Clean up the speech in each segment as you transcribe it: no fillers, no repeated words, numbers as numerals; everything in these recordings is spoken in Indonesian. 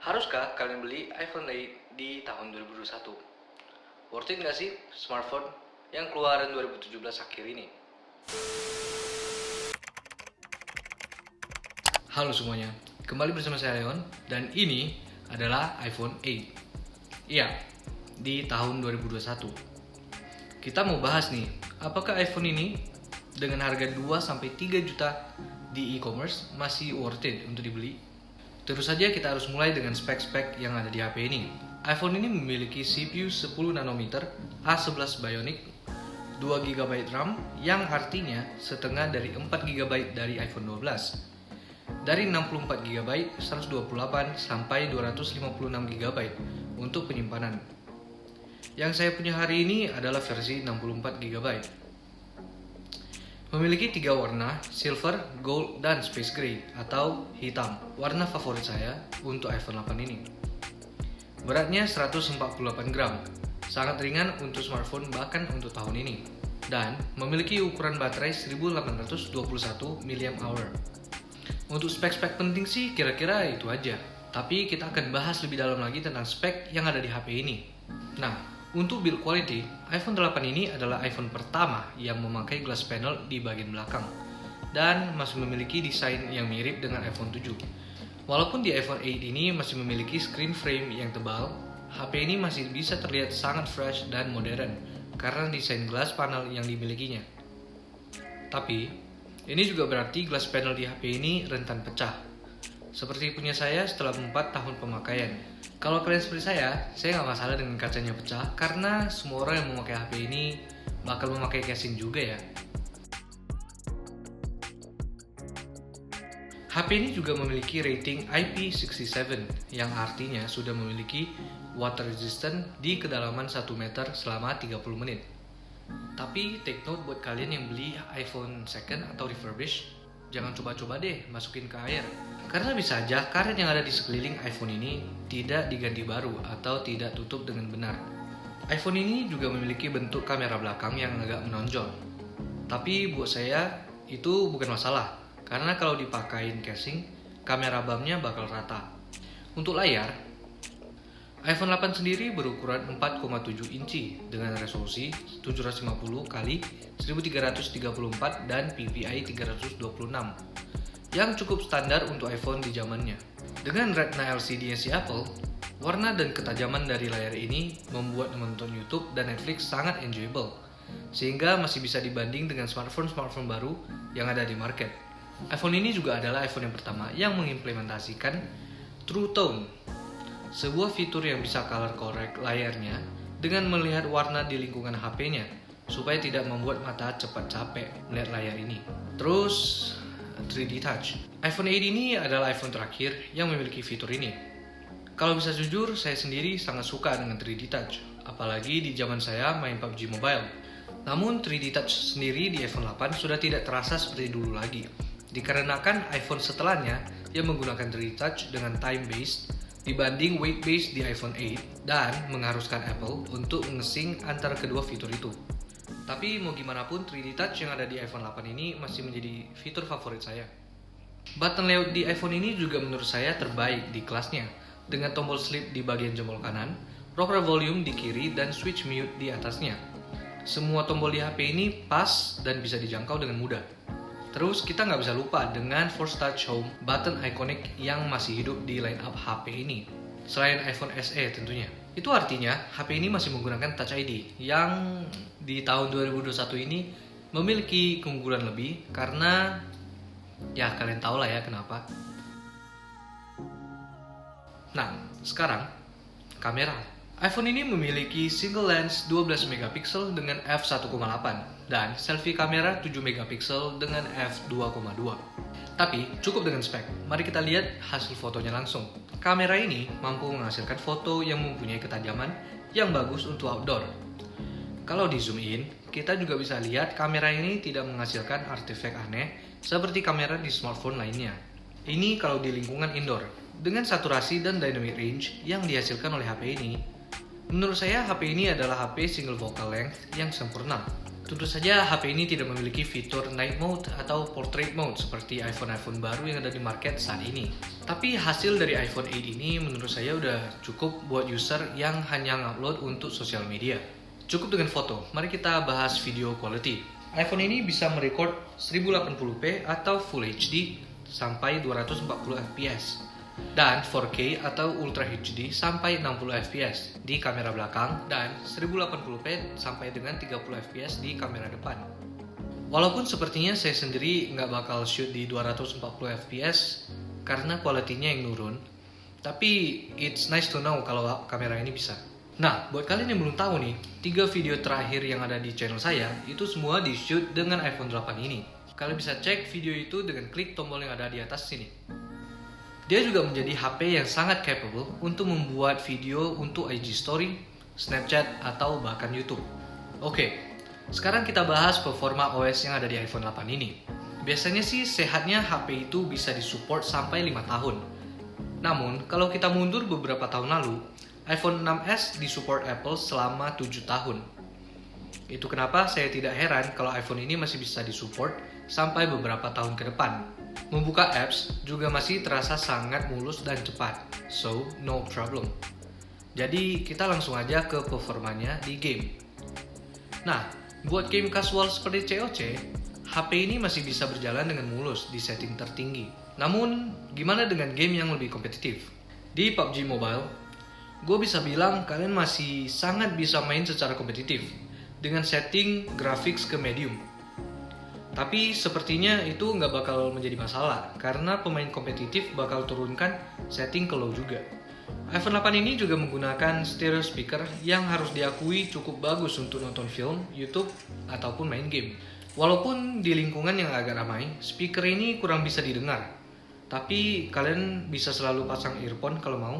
Haruskah kalian beli iPhone 8 di tahun 2021? Worth it nggak sih smartphone yang keluaran 2017 akhir ini? Halo semuanya, kembali bersama saya Leon dan ini adalah iPhone 8. Iya, di tahun 2021. Kita mau bahas nih, apakah iPhone ini dengan harga 2-3 juta di e-commerce masih worth it untuk dibeli? Tentu saja kita harus mulai dengan spek-spek yang ada di HP ini. iPhone ini memiliki CPU 10 nanometer A11 Bionic, 2 GB RAM yang artinya setengah dari 4 GB dari iPhone 12. Dari 64 GB, 128 sampai 256 GB untuk penyimpanan. Yang saya punya hari ini adalah versi 64 GB. Memiliki 3 warna, silver, gold, dan space gray atau hitam. Warna favorit saya untuk iPhone 8 ini. Beratnya 148 gram, sangat ringan untuk smartphone bahkan untuk tahun ini. Dan memiliki ukuran baterai 1821 mAh. Untuk spek-spek penting sih kira-kira itu aja. Tapi kita akan bahas lebih dalam lagi tentang spek yang ada di HP ini. Nah, untuk build quality, iPhone 8 ini adalah iPhone pertama yang memakai glass panel di bagian belakang dan masih memiliki desain yang mirip dengan iPhone 7. Walaupun di iPhone 8 ini masih memiliki screen frame yang tebal, HP ini masih bisa terlihat sangat fresh dan modern karena desain glass panel yang dimilikinya. Tapi, ini juga berarti glass panel di HP ini rentan pecah. Seperti punya saya setelah 4 tahun pemakaian. Kalau kalian seperti saya nggak masalah dengan kacanya pecah karena semua orang yang memakai HP ini bakal memakai casing juga ya. HP ini juga memiliki rating IP67 yang artinya sudah memiliki water resistant di kedalaman 1 meter selama 30 menit. Tapi take note buat kalian yang beli iPhone second atau refurbished, jangan coba-coba deh masukin ke air. Karena bisa aja karet yang ada di sekeliling iPhone ini tidak diganti baru atau tidak tutup dengan benar. iPhone ini juga memiliki bentuk kamera belakang yang agak menonjol. Tapi buat saya itu bukan masalah, karena kalau dipakein casing, kamera BAM-nya bakal rata. Untuk layar, iPhone 8 sendiri berukuran 4,7 inci dengan resolusi 750 x 1334 dan PPI 326 yang cukup standar untuk iPhone di zamannya. Dengan Retina LCD-nya si Apple, warna dan ketajaman dari layar ini membuat menonton YouTube dan Netflix sangat enjoyable, sehingga masih bisa dibanding dengan smartphone baru yang ada di market. iPhone ini juga adalah iPhone yang pertama yang mengimplementasikan True Tone, sebuah fitur yang bisa color correct layarnya dengan melihat warna di lingkungan HP-nya, supaya tidak membuat mata cepat capek melihat layar ini. Terus 3D Touch. iPhone 8 ini adalah iPhone terakhir yang memiliki fitur ini. Kalau bisa jujur, saya sendiri sangat suka dengan 3D Touch, apalagi di zaman saya main PUBG Mobile. Namun 3D Touch sendiri di iPhone 8 sudah tidak terasa seperti dulu lagi, dikarenakan iPhone setelahnya yang menggunakan 3D Touch dengan time based dibanding weight based di iPhone 8 dan mengharuskan Apple untuk nge-sync antara kedua fitur itu. Tapi mau gimana pun 3D Touch yang ada di iPhone 8 ini masih menjadi fitur favorit saya. Button layout di iPhone ini juga menurut saya terbaik di kelasnya, dengan tombol sleep di bagian jempol kanan, rocker volume di kiri, dan switch mute di atasnya. Semua tombol di HP ini pas dan bisa dijangkau dengan mudah. Terus kita nggak bisa lupa dengan Force Touch Home, button ikonik yang masih hidup di line up HP ini, selain iPhone SE tentunya. Itu artinya HP ini masih menggunakan Touch ID yang di tahun 2021 ini memiliki keunggulan lebih karena ya kalian tahu lah ya kenapa. Nah, sekarang kamera. iPhone ini memiliki single lens 12 megapiksel dengan f1.8 dan selfie kamera 7 megapiksel dengan f2.2. Tapi cukup dengan spek. Mari kita lihat hasil fotonya langsung. Kamera ini mampu menghasilkan foto yang mempunyai ketajaman yang bagus untuk outdoor. Kalau di zoom in, kita juga bisa lihat kamera ini tidak menghasilkan artefak aneh seperti kamera di smartphone lainnya. Ini kalau di lingkungan indoor. Dengan saturasi dan dynamic range yang dihasilkan oleh HP ini, menurut saya HP ini adalah HP single focal length yang sempurna. Tentu saja HP ini tidak memiliki fitur Night Mode atau Portrait Mode seperti iPhone baru yang ada di market saat ini. Tapi hasil dari iPhone 8 ini menurut saya udah cukup buat user yang hanya ngupload untuk sosial media. Cukup dengan foto, mari kita bahas video quality. iPhone ini bisa merekod 1080p atau Full HD sampai 240 fps. Dan 4K atau Ultra HD sampai 60 fps di kamera belakang dan 1080p sampai dengan 30 fps di kamera depan. Walaupun sepertinya saya sendiri nggak bakal shoot di 240 fps karena kualitinya yang nurun, tapi it's nice to know kalau kamera ini bisa. Nah, buat kalian yang belum tahu nih, 3 video terakhir yang ada di channel saya itu semua di shoot dengan iPhone 8 ini. Kalian bisa cek video itu dengan klik tombol yang ada di atas sini. Dia juga menjadi HP yang sangat capable untuk membuat video untuk IG Story, Snapchat, atau bahkan YouTube. Oke, sekarang kita bahas performa OS yang ada di iPhone 8 ini. Biasanya sih sehatnya HP itu bisa disupport sampai 5 tahun. Namun, kalau kita mundur beberapa tahun lalu, iPhone 6s disupport Apple selama 7 tahun. Itu kenapa saya tidak heran kalau iPhone ini masih bisa disupport sampai beberapa tahun ke depan. Membuka apps juga masih terasa sangat mulus dan cepat, so no problem. Jadi kita langsung aja ke performanya di game. Nah, buat game casual seperti COC, HP ini masih bisa berjalan dengan mulus di setting tertinggi. Namun, gimana dengan game yang lebih kompetitif? Di PUBG Mobile, gue bisa bilang kalian masih sangat bisa main secara kompetitif dengan setting graphics ke medium. Tapi sepertinya itu nggak bakal menjadi masalah karena pemain kompetitif bakal turunkan setting ke low juga. iPhone 8 ini juga menggunakan stereo speaker yang harus diakui cukup bagus untuk nonton film, YouTube, ataupun main game. Walaupun di lingkungan yang agak ramai, speaker ini kurang bisa didengar. Tapi kalian bisa selalu pasang earphone kalau mau.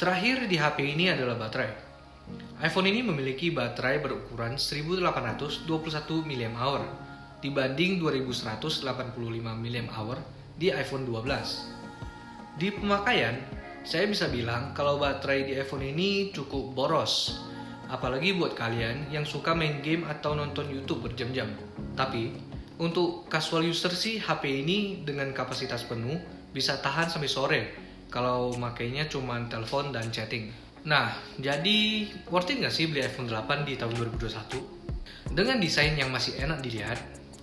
Terakhir di HP ini adalah baterai. iPhone ini memiliki baterai berukuran 1821 mAh. Dibanding 2185 mAh di iPhone 12. Di pemakaian, saya bisa bilang kalau baterai di iPhone ini cukup boros. Apalagi buat kalian yang suka main game atau nonton YouTube berjam-jam. Tapi, untuk casual user sih HP ini dengan kapasitas penuh bisa tahan sampai sore kalau makainya cuma telepon dan chatting. Nah, jadi worth it nggak sih beli iPhone 8 di tahun 2021? Dengan desain yang masih enak dilihat,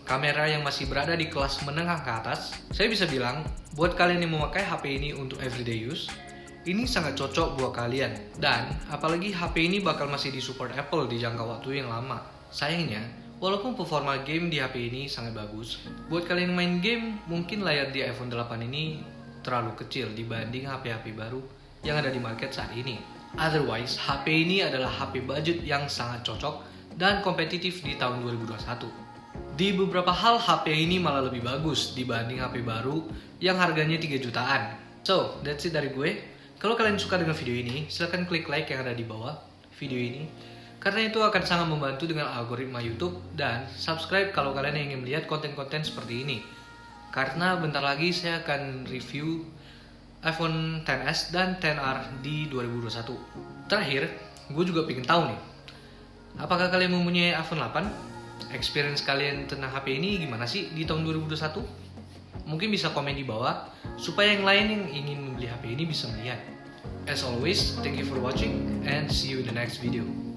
kamera yang masih berada di kelas menengah ke atas, saya bisa bilang, buat kalian yang memakai HP ini untuk everyday use, ini sangat cocok buat kalian. Dan, apalagi HP ini bakal masih disupport Apple di jangka waktu yang lama. Sayangnya, walaupun performa game di HP ini sangat bagus, buat kalian yang main game, mungkin layar di iPhone 8 ini terlalu kecil dibanding HP-HP baru yang ada di market saat ini. Otherwise, HP ini adalah HP budget yang sangat cocok dan kompetitif di tahun 2021. Di beberapa hal HP ini malah lebih bagus dibanding HP baru yang harganya 3 jutaan. So, that's it dari gue. Kalau kalian suka dengan video ini, silahkan klik like yang ada di bawah video ini. Karena itu akan sangat membantu dengan algoritma YouTube. Dan subscribe kalau kalian ingin melihat konten-konten seperti ini. Karena bentar lagi saya akan review iPhone XS dan XR di 2021. Terakhir, gue juga pengen tahu nih, apakah kalian mempunyai iPhone 8? Experience kalian tentang HP ini gimana sih di tahun 2021? Mungkin bisa komen di bawah supaya yang lain yang ingin membeli HP ini bisa melihat. As always, thank you for watching and see you in the next video.